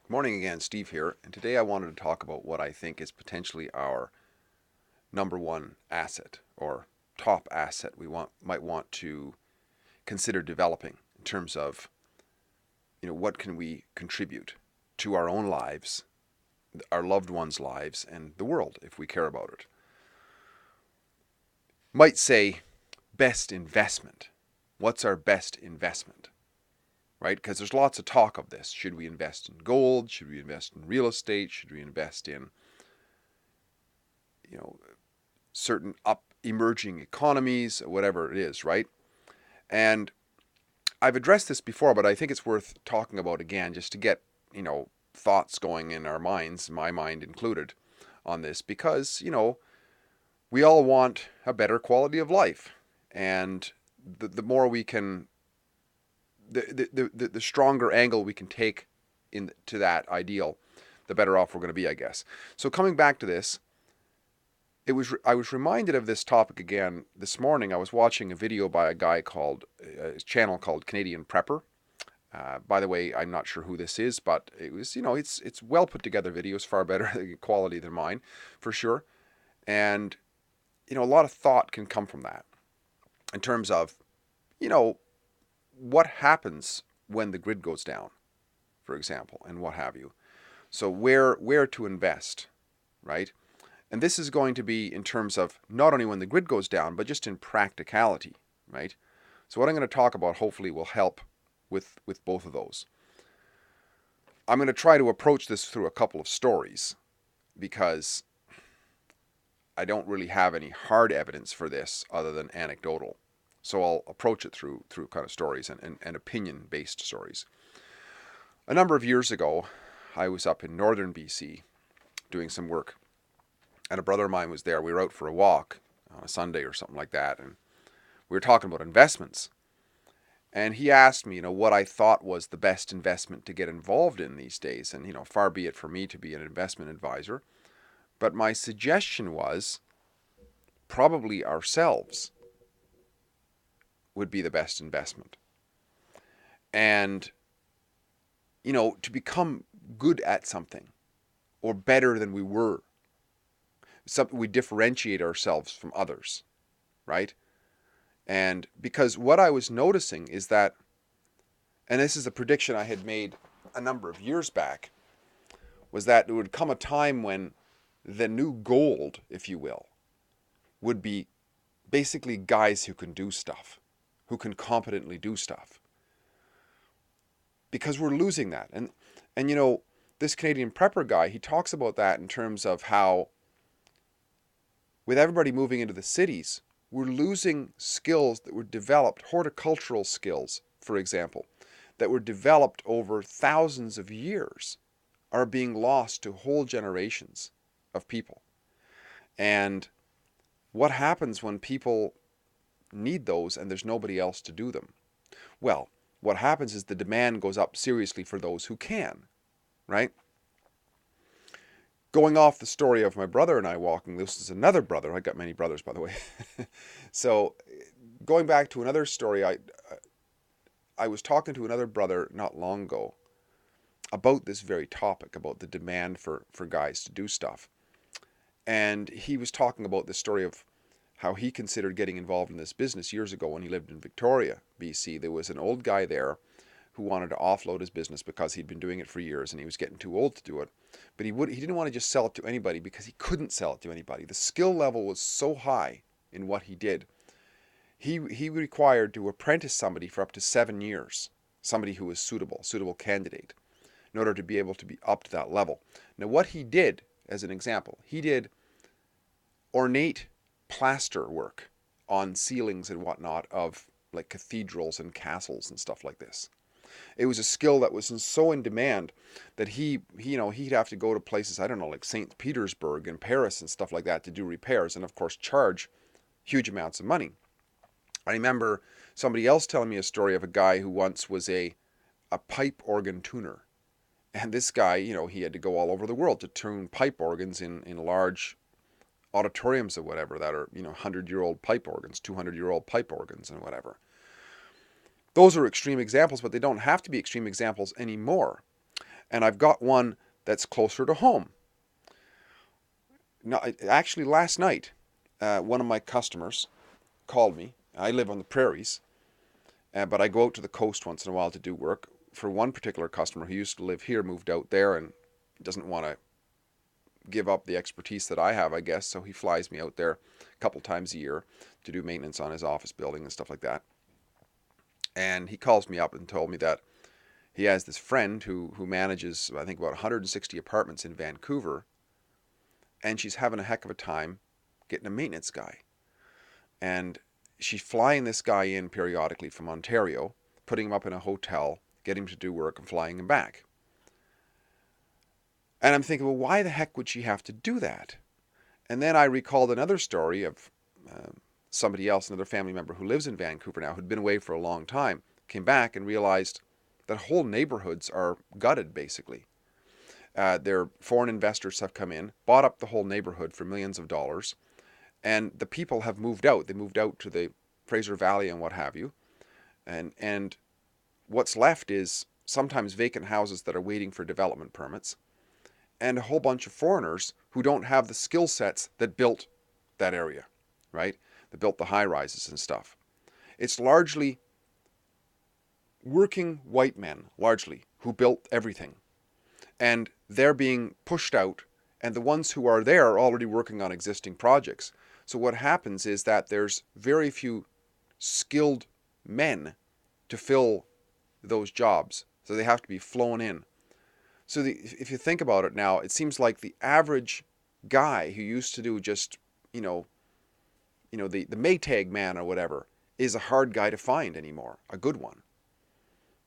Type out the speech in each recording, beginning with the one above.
Morning again, Steve here, and today I wanted to talk about what I think is potentially our number one asset or top asset might want to consider developing in terms of what can we contribute to our own lives, our loved ones' lives, and the world if we care about it. Might say best investment. What's our best investment? Right? Because there's lots of talk of this. Should we invest in gold? Should we invest in real estate? Should we invest in you know certain up emerging economies, whatever it is, right? And I've addressed this before, but I think it's worth talking about again just to get, thoughts going in our minds, my mind included, on this because, we all want a better quality of life. And the more we can, the stronger angle we can take into that ideal, the better off we're going to be, I guess. So coming back to this, I was reminded of this topic again this morning. I was watching a video by a guy called his channel called Canadian Prepper. By the way, I'm not sure who this is, but it was it's well put together videos, far better quality than mine, for sure. And a lot of thought can come from that in terms of you know what happens when the grid goes down, for example, and what have you. So where to invest, right? And this is going to be in terms of not only when the grid goes down, but just in practicality, right? So what I'm going to talk about hopefully will help with both of those. I'm going to try to approach this through a couple of stories because I don't really have any hard evidence for this other than anecdotal. So I'll approach it through kind of stories and opinion based stories. A number of years ago, I was up in northern BC doing some work, and a brother of mine was there. We were out for a walk on a Sunday or something like that, and we were talking about investments. And he asked me, what I thought was the best investment to get involved in these days. And, far be it for me to be an investment advisor. But my suggestion was probably ourselves would be the best investment. And, to become good at something or better than we were, something we differentiate ourselves from others, right? And because what I was noticing is that, and this is a prediction I had made a number of years back, was that there would come a time when the new gold, if you will, would be basically guys who can do stuff, who can competently do stuff. Because we're losing that. And this Canadian prepper guy, he talks about that in terms of how with everybody moving into the cities, we're losing skills that were developed, horticultural skills, for example, that were developed over thousands of years are being lost to whole generations of people. And what happens when people need those and there's nobody else to do them? Well, what happens is the demand goes up seriously for those who can, right? Going off the story of my brother and I walking, this is another brother. I got many brothers, by the way. So, going back to another story, I was talking to another brother not long ago about this very topic, about the demand for guys to do stuff. And he was talking about the story of how he considered getting involved in this business years ago when he lived in Victoria, BC. There was an old guy there who wanted to offload his business because he'd been doing it for years and he was getting too old to do it. But he didn't want to just sell it to anybody because he couldn't sell it to anybody. The skill level was so high in what he did. He required to apprentice somebody for up to 7 years, somebody who was suitable candidate, in order to be able to be up to that level. Now what he did, as an example, he did ornate plaster work on ceilings and whatnot of like cathedrals and castles and stuff like this. It was a skill that was so in demand that he'd have to go to places, I don't know, like St. Petersburg and Paris and stuff like that to do repairs and of course charge huge amounts of money. I remember somebody else telling me a story of a guy who once was a pipe organ tuner. And this guy, he had to go all over the world to tune pipe organs in large auditoriums or whatever that are, 100-year-old pipe organs, 200-year-old pipe organs and whatever. Those are extreme examples, but they don't have to be extreme examples anymore. And I've got one that's closer to home. Now, actually, last night, one of my customers called me. I live on the prairies, but I go out to the coast once in a while to do work. For one particular customer who used to live here, moved out there, and doesn't want to give up the expertise that I have, I guess. So he flies me out there a couple times a year to do maintenance on his office building and stuff like that. And he calls me up and told me that he has this friend who manages, I think, about 160 apartments in Vancouver, and she's having a heck of a time getting a maintenance guy. And she's flying this guy in periodically from Ontario, putting him up in a hotel, getting him to do work, and flying him back. And I'm thinking, well, why the heck would she have to do that? And then I recalled another story of somebody else, another family member who lives in Vancouver now, who'd been away for a long time, came back and realized that whole neighborhoods are gutted, basically. Their foreign investors have come in, bought up the whole neighborhood for millions of dollars, and the people have moved out. They moved out to the Fraser Valley and what have you. And what's left is sometimes vacant houses that are waiting for development permits, and a whole bunch of foreigners who don't have the skill sets that built that area, right? That built the high rises and stuff. It's largely working white men, largely, who built everything. And they're being pushed out, and the ones who are there are already working on existing projects. So what happens is that there's very few skilled men to fill those jobs. So they have to be flown in. So if you think about it now, it seems like the average guy who used to do just, the Maytag man or whatever is a hard guy to find anymore, a good one,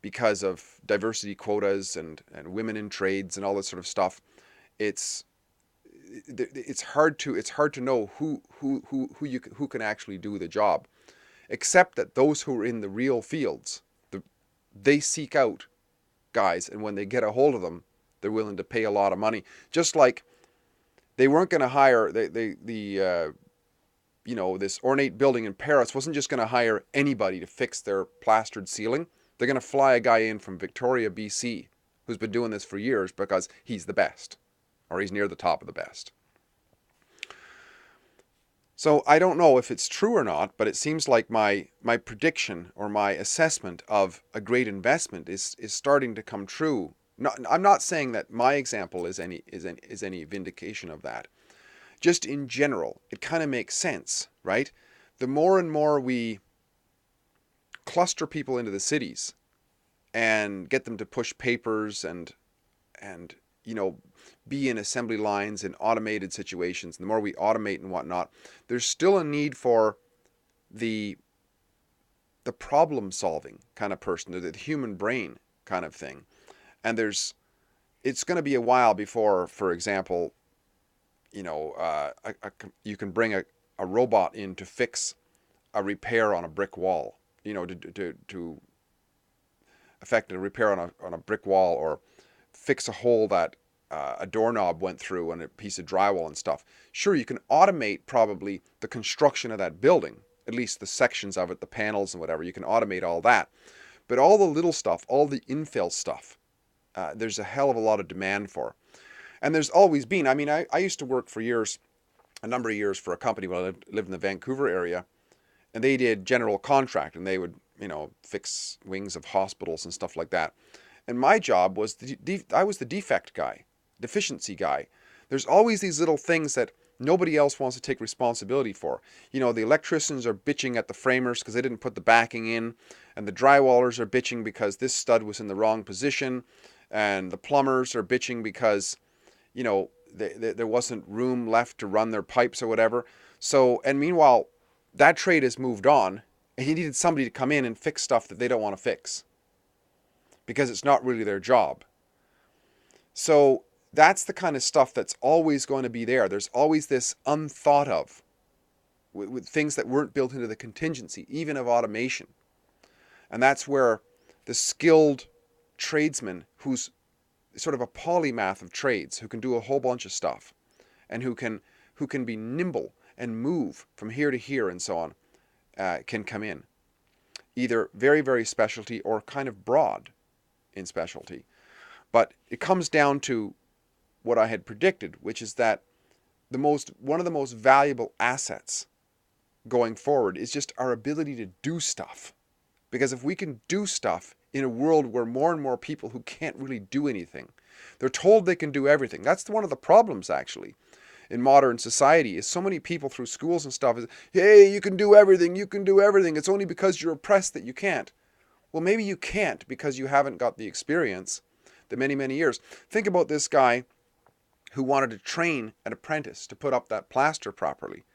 because of diversity quotas and women in trades and all this sort of stuff. It's hard to know who can actually do the job, except that those who are in the real fields, they seek out guys, and when they get a hold of them, they're willing to pay a lot of money. Just like they weren't going to hire this ornate building in Paris wasn't just going to hire anybody to fix their plastered ceiling. They're going to fly a guy in from Victoria, BC, who's been doing this for years because he's the best, or he's near the top of the best. So I don't know if it's true or not, but it seems like my prediction or my assessment of a great investment is starting to come true. I'm not saying that my example is any vindication of that. Just in general, it kind of makes sense, right? The more and more we cluster people into the cities and get them to push papers and be in assembly lines in automated situations, the more we automate and whatnot, there's still a need for the problem solving kind of person, the human brain kind of thing. And it's going to be a while before, for example, you can bring a robot in to fix a repair on a brick wall, to effect a repair on a brick wall, or fix a hole that a doorknob went through and a piece of drywall and stuff. Sure, you can automate probably the construction of that building, at least the sections of it, the panels and whatever. You can automate all that. But all the little stuff, all the infill stuff, there's a hell of a lot of demand for. And there's always been. I mean, I used to work for a number of years for a company when I lived in the Vancouver area, and they did general contract, and they would, fix wings of hospitals and stuff like that. And my job was, I was the defect guy, deficiency guy. There's always these little things that nobody else wants to take responsibility for. The electricians are bitching at the framers because they didn't put the backing in, and the drywallers are bitching because this stud was in the wrong position, and the plumbers are bitching because, there wasn't room left to run their pipes or whatever. So, and meanwhile, that trade has moved on, and he needed somebody to come in and fix stuff that they don't want to fix, because it's not really their job. So that's the kind of stuff that's always going to be there. There's always this unthought of, with things that weren't built into the contingency, even of automation. And that's where the skilled tradesman, who's sort of a polymath of trades, who can do a whole bunch of stuff, and who can be nimble and move from here to here and so on, can come in. Either very, very specialty or kind of broad in specialty. But it comes down to what I had predicted, which is that one of the most valuable assets going forward is just our ability to do stuff. Because if we can do stuff in a world where more and more people who can't really do anything, they're told they can do everything. That's one of the problems, actually, in modern society, is so many people through schools and stuff is, hey, you can do everything, you can do everything. It's only because you're oppressed that you can't. Well, maybe you can't because you haven't got the experience the many, many years. Think about this guy who wanted to train an apprentice to put up that plaster properly.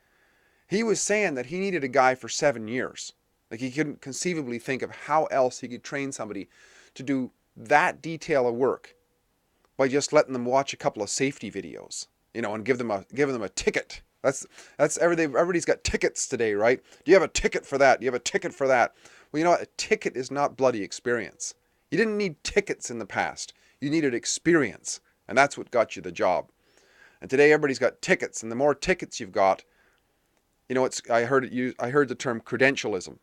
He was saying that he needed a guy for 7 years. Like, he couldn't conceivably think of how else he could train somebody to do that detail of work by just letting them watch a couple of safety videos, and giving them a ticket. That's everybody's got tickets today, right? Do you have a ticket for that? Do you have a ticket for that? Well, you know what? A ticket is not bloody experience. You didn't need tickets in the past. You needed experience, and that's what got you the job. And today everybody's got tickets, and the more tickets you've got, I heard the term credentialism,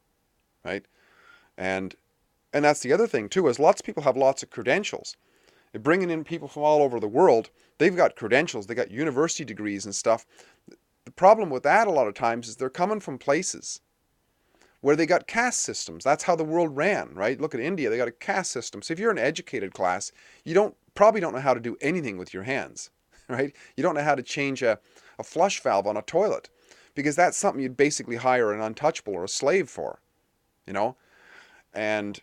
right? And that's the other thing too, is lots of people have lots of credentials. They're bringing in people from all over the world. They've got credentials. They got university degrees and stuff. The problem with that a lot of times is they're coming from places where they got caste systems. That's how the world ran, right? Look at India. They got a caste system. So if you're an educated class, you probably don't know how to do anything with your hands, right? You don't know how to change a flush valve on a toilet, because that's something you'd basically hire an untouchable or a slave for, and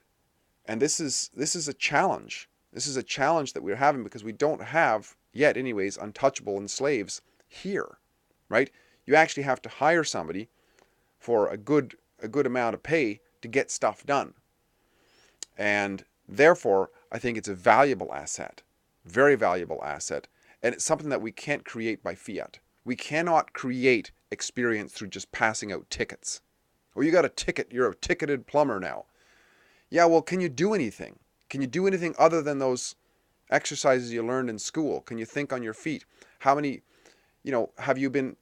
this is a challenge. This is a challenge that we're having because we don't have yet, anyways, untouchable and slaves here, right? You actually have to hire somebody for a good amount of pay to get stuff done. And therefore, I think it's a valuable asset, very valuable asset, and it's something that we can't create by fiat. We cannot create experience through just passing out tickets. Well, you got a ticket, you're a ticketed plumber now. Yeah, well, can you do anything? Can you do anything other than those exercises you learned in school? Can you think on your feet? How many, have you been,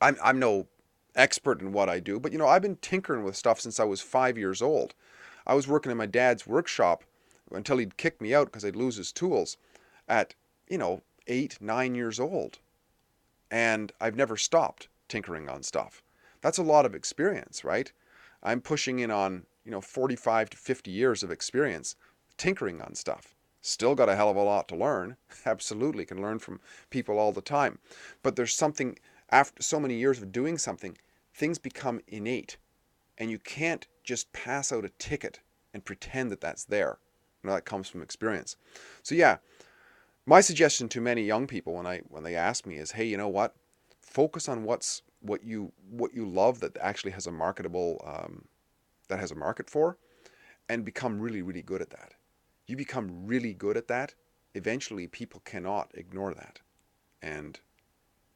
I'm no expert in what I do, but I've been tinkering with stuff since I was 5 years old. I was working in my dad's workshop until he'd kick me out because I'd lose his tools at, 8, 9 years old. And I've never stopped tinkering on stuff. That's a lot of experience, right? I'm pushing in on, 45 to 50 years of experience tinkering on stuff. Still got a hell of a lot to learn. Absolutely can learn from people all the time. But there's something, after so many years of doing something, things become innate. And you can't just pass out a ticket and pretend that that's there. That comes from experience. So yeah, my suggestion to many young people when they ask me is, hey, you know what? Focus on what you love that actually has a that has a market for, and become really, really good at that. You become really good at that, eventually people cannot ignore that, and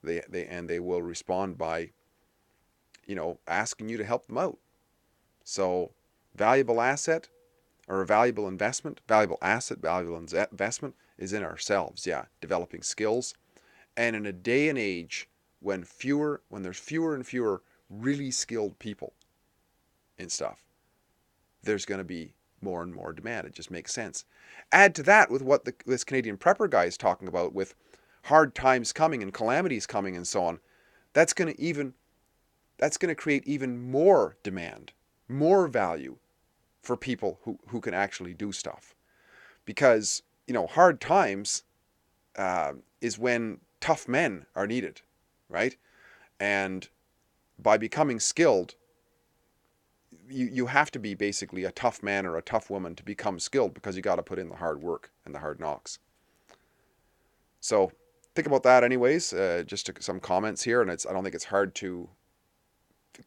they will respond by, asking you to help them out. So, valuable asset, or a valuable investment, valuable asset, valuable investment is in ourselves. Yeah, developing skills, and in a day and age when there's fewer and fewer really skilled people in stuff, there's going to be more and more demand. It just makes sense. Add to that with what this Canadian prepper guy is talking about, with hard times coming and calamities coming and so on. That's going to create even more demand, more value for people who can actually do stuff. Because, hard times is when tough men are needed, right? And by becoming skilled, you have to be basically a tough man or a tough woman to become skilled, because you got to put in the hard work and the hard knocks. So think about that anyways. Just some comments here, and I don't think it's hard to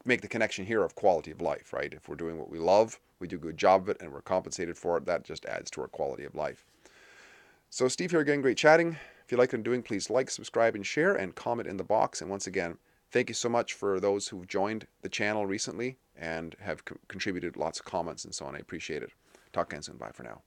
make the connection here of quality of life, right? If we're doing what we love, we do a good job of it, and we're compensated for it, that just adds to our quality of life. So Steve here again, great chatting. If you like what I'm doing, please like, subscribe, and share, and comment in the box. And once again, thank you so much for those who've joined the channel recently and have contributed lots of comments and so on. I appreciate it. Talk again soon. Bye for now.